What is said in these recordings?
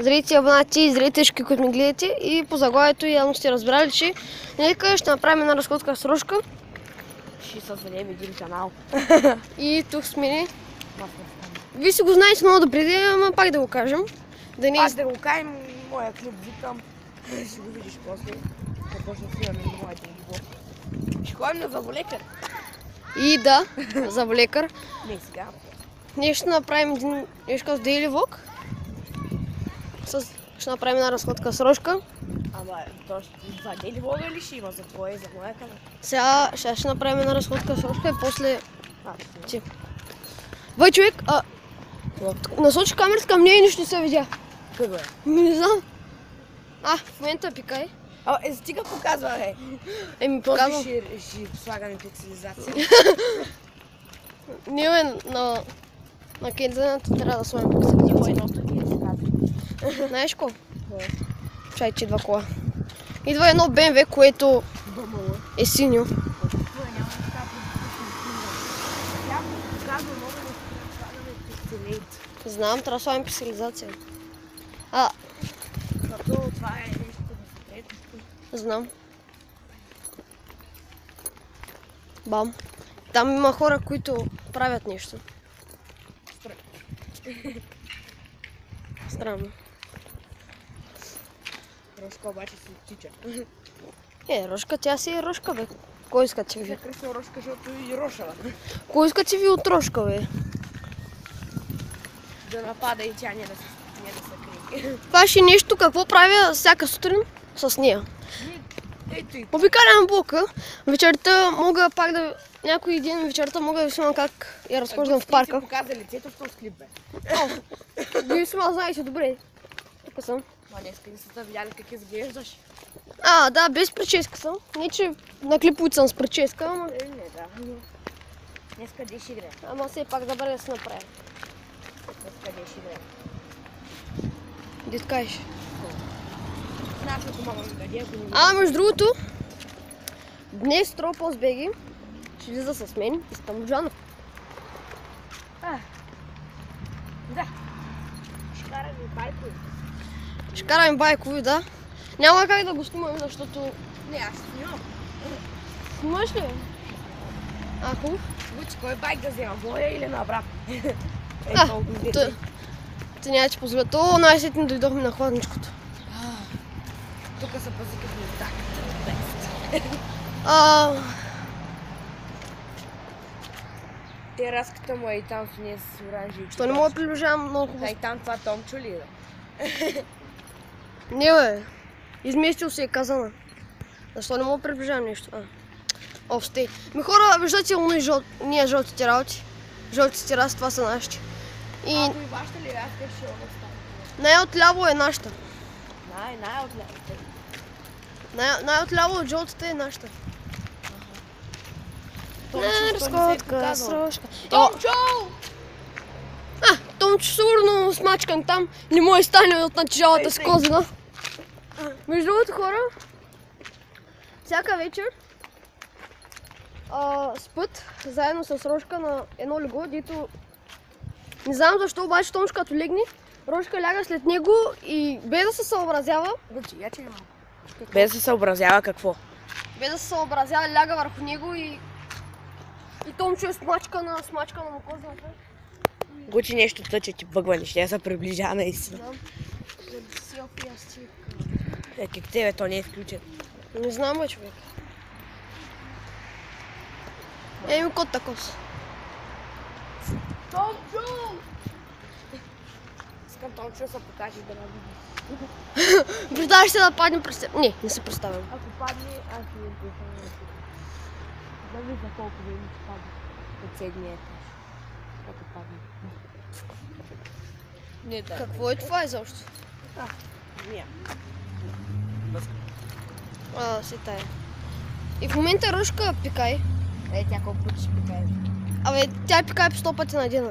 зрители, абонати и зрителишки, които ми гледате, и по заглавието явно сте разбрали, че нека ще направим една разходка с Рошка. Ще създадем един канал. И тук сме ни. Вие си го знаете много добре, ама пак да го кажем. Пак да го кажем, моя клип викам. Ще го видиш после. Какво ще снимаме на моите ниво. Ще ходим на зъболекар. И да, зъболекар. Не сега. Ние ще направим един нещо с Daily Vlog. Ще направим една разходка с Рошка. Ама, то за Daily Vlog ли ще има за твоя и за моя канал? Сега ще направим една разходка с Рошка и после... Вай, човек, насочи камерата към нея и нищо не се видя. Какво е? Не знам. В момента пикай. Стига показва, бе. Показвам. Ще слагаме пикселизация. Ние на Кензаната трябва да слагаме пикселизация. Знаеш ко? Чай, че идва кола. Идва едно BMW, което е синьо. Знам, трябва да слагаме пикселизация. Това е нещо конкретно. Знам. Бам. Там има хора, които правят нещо. Странно. Рошка обаче си птича. Рошка, тя си е Рошка, бе. Кой иска ти ви? Кръсна Рошка, защото и Рошава. Кой иска ти ви от Рошка, бе? Да напада и тя не да се крие. Това ще нещо, какво правя всяка сутрин с нея. Ето и Обикалям блока. Вечерта мога пак да... Някой ден вечерта мога да ви снимам как я разхождам в парка. Ти показа лицето, що с клип, бе. Вие сама знаете добре. Тук съм. Днеска не са видяли как изглеждаш. Да, без прическа съм. Не, че на клиповете съм с прическа, ама... Не, да. Днеска деш игре. Ама все пак добре да се направя. Днеска деш игре. Де ткаеш? Знаеш, ако мама ми даде, ако не ми Между другото, днес Тропос Беги ще влиза с мен и с Тамуджанов. Да. Ще караме байкови. Ще караме байкови, да. Няма как да го снимаме, защото... Не, аз снимам. Снимаш ли? Хубаво. Лучи, кой байк да взема? Моя или на брат? Те няма ти позволя. Най-сетне дойдохме на хладничкото. Тук са пазикахме так. Тераската му е и там с нея с оранжи. Що не мога да приближавам много хубаво? И там това Томчо ли е? Не, бе. Изместил се е казана. Защо не мога да приближавам нещо? Обстай. Хора, виждате ли ние жълтите работи? Жълтите тераси, това са нашите. И вашата ли? Аз как ще остане? Най-отляво е нашата. Най-отляво. Най-отляво от жълтата е нашата. Разходка с Рошка. Томчо! Томчо сигурно смачкан там. Не може стане от натежалата с козина. Между другото, хора, всяка вечер спът заедно с Рошка на едно легло, дето не знам защо, обаче Томчо като легне, Рошка ляга след него и без да се съобразява. Без да се съобразява какво? Без да се съобразява, ляга върху него и Томчо е смачкана му козината. Гучи нещо тъче ти бъгване, ще я се приближа наистина. Да. Как тебе, то не е включен. Не знам, бе, човек. Кот такос. Томчо! Искам Томчо да се покаже да ме види. Представяш се да падне през теб? Не се представям. Ако падне, аз не представям. Да вижда колко време ще падне. От седмия етаж. Ако падне. Не, да. Какво е това изобщо? Не. Си тая. И в момента Рошка пикай. Тя колко пъти ще пикае. Тя пикае по 100 пъти на ден.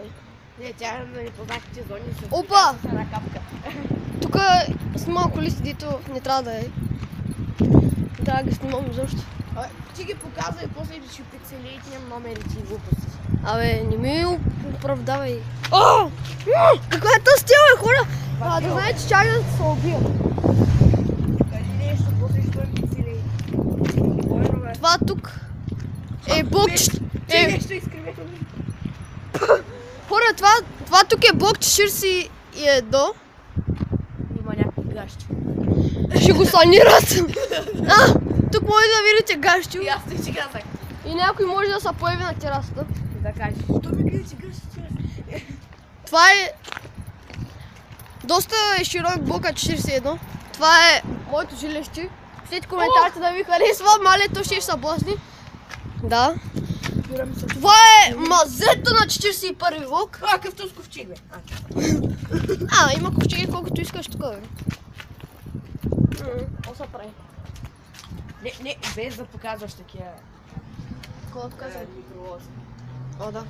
Не, тя на непознатите зони се Опа! с една капка. Тук снимам колите, дето не трябва да е. Не трябва да ги снимам изобщо. Ти ги показвай, после ще пикселите имам номерите и глупости. Не ми оправдавай. Каква е тази стила, хора? Да знае, че чак да се убия. Кажи нещо, после ще ми цели. Това тук е блок... Нещо изкривено. Хора, това тук е блок 41. Има някакви гащи. Ще го санират. Тук може да видите гащи. И аз ти казах. И някой може да се появи на терасата. Да кажеш, що ми гледате гащи? Това е доста широк блока 41. Това е моето жилище. Пишете коментарите да ви харесва, малето ще се блъсни. Да. Това е мазето на 41 блок. Какъв този ковчег, бе? Има ковчеги колкото искаш тук, бе. Какво се прави? Не, без да показваш такива. Какво да показвам? Микровози. О, да.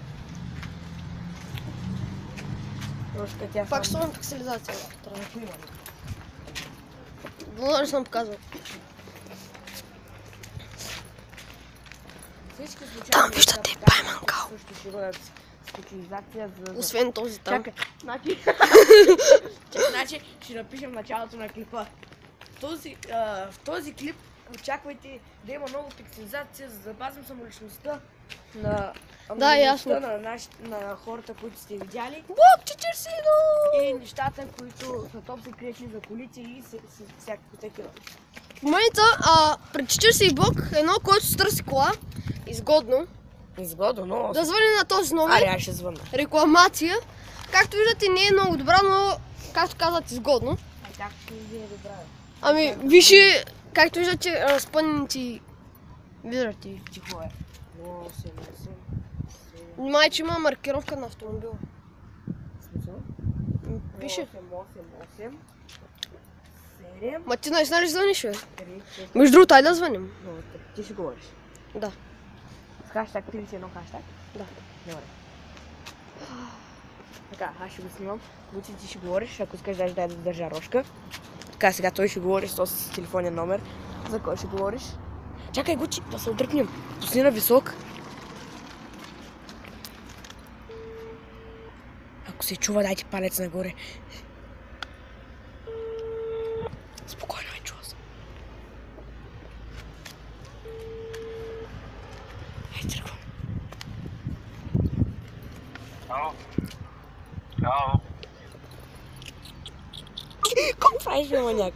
Трошка тя Пак само... сложна пикселизация. Ако има. Много не съм показвал. Всички случайни Там неща виждате така, Пайманкал. също ще бъдат специализация за... Освен този там. Чакай, значи ще напишем началото на клипа. В този клип очаквайте да има много пикселизация, за да запазим самоличността на ясно. на хората, които сте видяли. Блок 41! И нещата, които са топ секретни за колите и всякакви такива. В момента пред 40 блок едно, който се търси кола, изгодно, Изгодно, но... да звъни на този номер. аз ще звънна. Рекламация. Както виждате, не е много добра, но както казват, изгодно. Как ще ви е добра? Ами, вижте, както виждате, разпънените визрати. Тихо е. 8. Внимай, че има маркировка на автомобила. Смисъл? Пише. 8. 7. Ма ти наистина ли звъниш, бе? 3, 4. Между другото, айде да звъним. Ти ще говориш. Да. С хаштаг 31 хаштаг? Да. Добре. Така, аз ще го снимам. Гуци, ти ще говориш, ако искаш даже да държа рожка. Така, сега той ще говори с този телефонен номер. За кой ще говориш? Чакай, Гучи, да се отдръпнем. Пусни на висок. Ако се чува, дайте палец нагоре. Спокойно, чува се. Ай, тръгвам. Ало? Ало? Какво правиш, бе, маняк?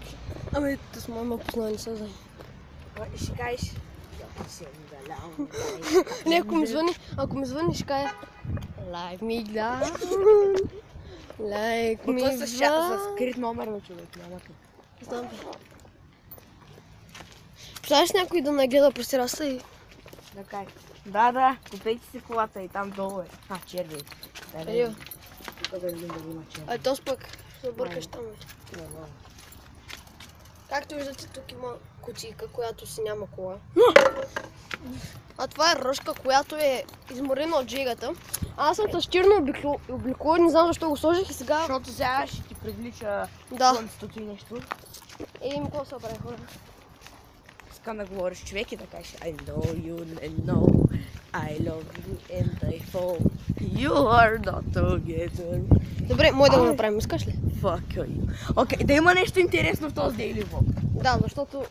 Ами, да с моя познани се знае. Ще кажеш. Не, ако ми звъни, ще кажа Like me down, like me Той с down. скрит номер на човек, няма как. Знам, бе. Представяш някой да нагледа през тераса и... Така. Да, купейте си колата и там долу е. Черви. Ерио. Тук да видим дали има черви. Ай, този пък ще бъркаш там, бе. Не. Както виждате, тук има кутийка, която си няма кола. А това е ръжка, която е изморена от джигата. Аз съм с черно облекло, не знам защо го сложих и сега... Защото сега ще ти привлича слънцето и нещо. Ми какво се прави, хора? Искам да говориш човек и да кажеш I know you and know I love you and I fall. You are not together. Добре, може да го направим, искаш ли? Fuck you. Окей, да има нещо интересно в този Daily Vlog. Да, защото...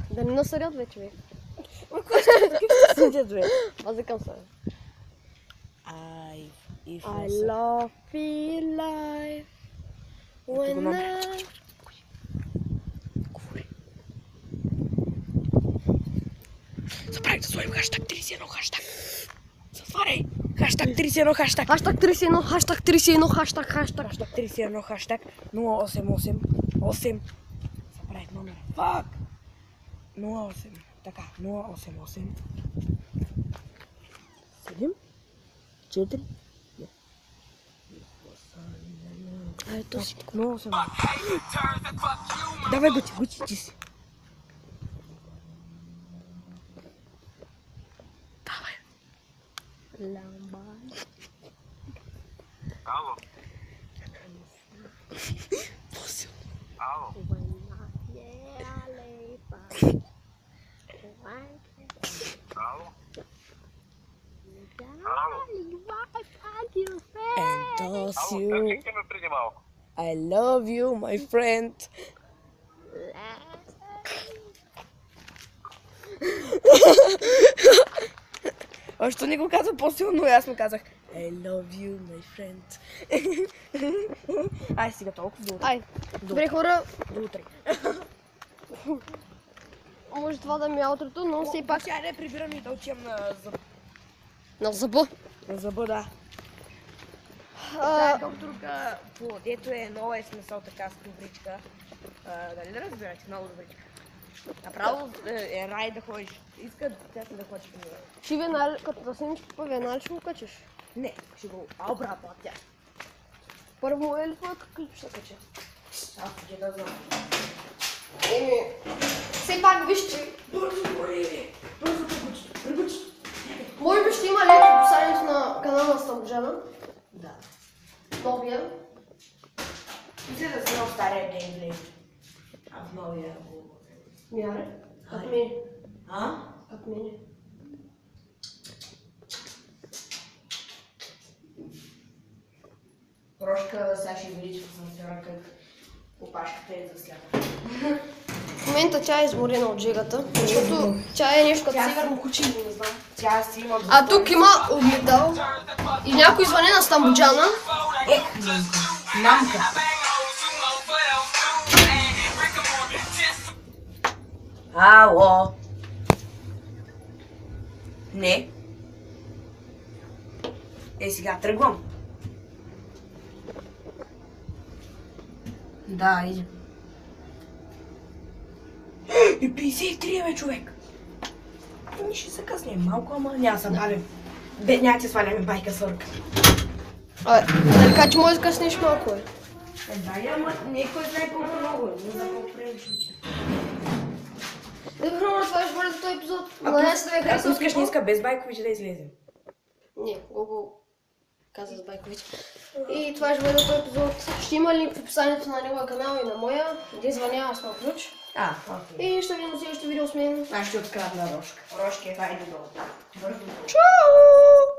Да не насърят вече, бе. Съдят, бе. Базикам се. I love you life when I... Забравих да сложим хаштаг 31 хаштаг. Затваряй! Хаштаг 31 хаштаг. Хаштаг 31, хаштаг 31, хаштаг. Хаштаг 31 хаштаг 088. Забравих номер. Фак! 08. Така, 088. 7 4. Ето си. 08. Давай, Гучи, ти си. Давай. Ало? Ало? Ало? Ентосио. Търсихте ме преди малко. I love you, my friend. Още не го каза по-силно, аз му казах I love you, my friend. Ай, сега толкова до утре. Ай, добре хора, До утре. може това да ми е аутрото, но все пак Сега не прибирам и да отивам на зъба. на зъба, да. А, Докторка, дето е много е смисъл така с добричка. Дали да разбирате? Много добричка. Направо е рай да ходиш. Иска тя да ходиш при нея. ще веднага, като да снимаш по веднага ще го качиш. Не, ще го обратно от тя. Първо е ли твоя клип ще кача? Аз ще да знам. Еми, все пак вижте, Бързо, Боли! Бързо, пригучи! може би ще има лек в описанието на канала на Стамбожана. Да. Новия. Мисля да си на стария геймплей. А в новия... Мяре. Как ми? А? Как ми? Прошка, сега ще видиш в сансьора как опашката е засляпа. В момента тя е изморена от жегата, защото тя е нещо като северно куче, не знам. Тя си има... А тук има огледал и някой звъне на Стамбоджана. Мамка. Ало. Не. Сега тръгвам. Да, иди. И 53 бе, човек. Ами ще се къснем малко, ама няма се балим. Бе, няма ти сваляме байка свърка. Абе, да кажа, че може да къснеш малко, бе. Да, ама някой знае колко много е. Не знам колко превиш. Добре, това ще бъде за този епизод. Надявам се да ви е Ако харесал. искаш днеска без байковиче да излезем. Не, го каза за Байкович. И това ще бъде за този епизод. Ще има линк в описанието на неговия канал и на моя. Где звъня, аз на ключ. Окей. И ще видим на следващото видео с мен. Аз ще открадна Рошка. Рошки, хайде долу. Бързо. Чао!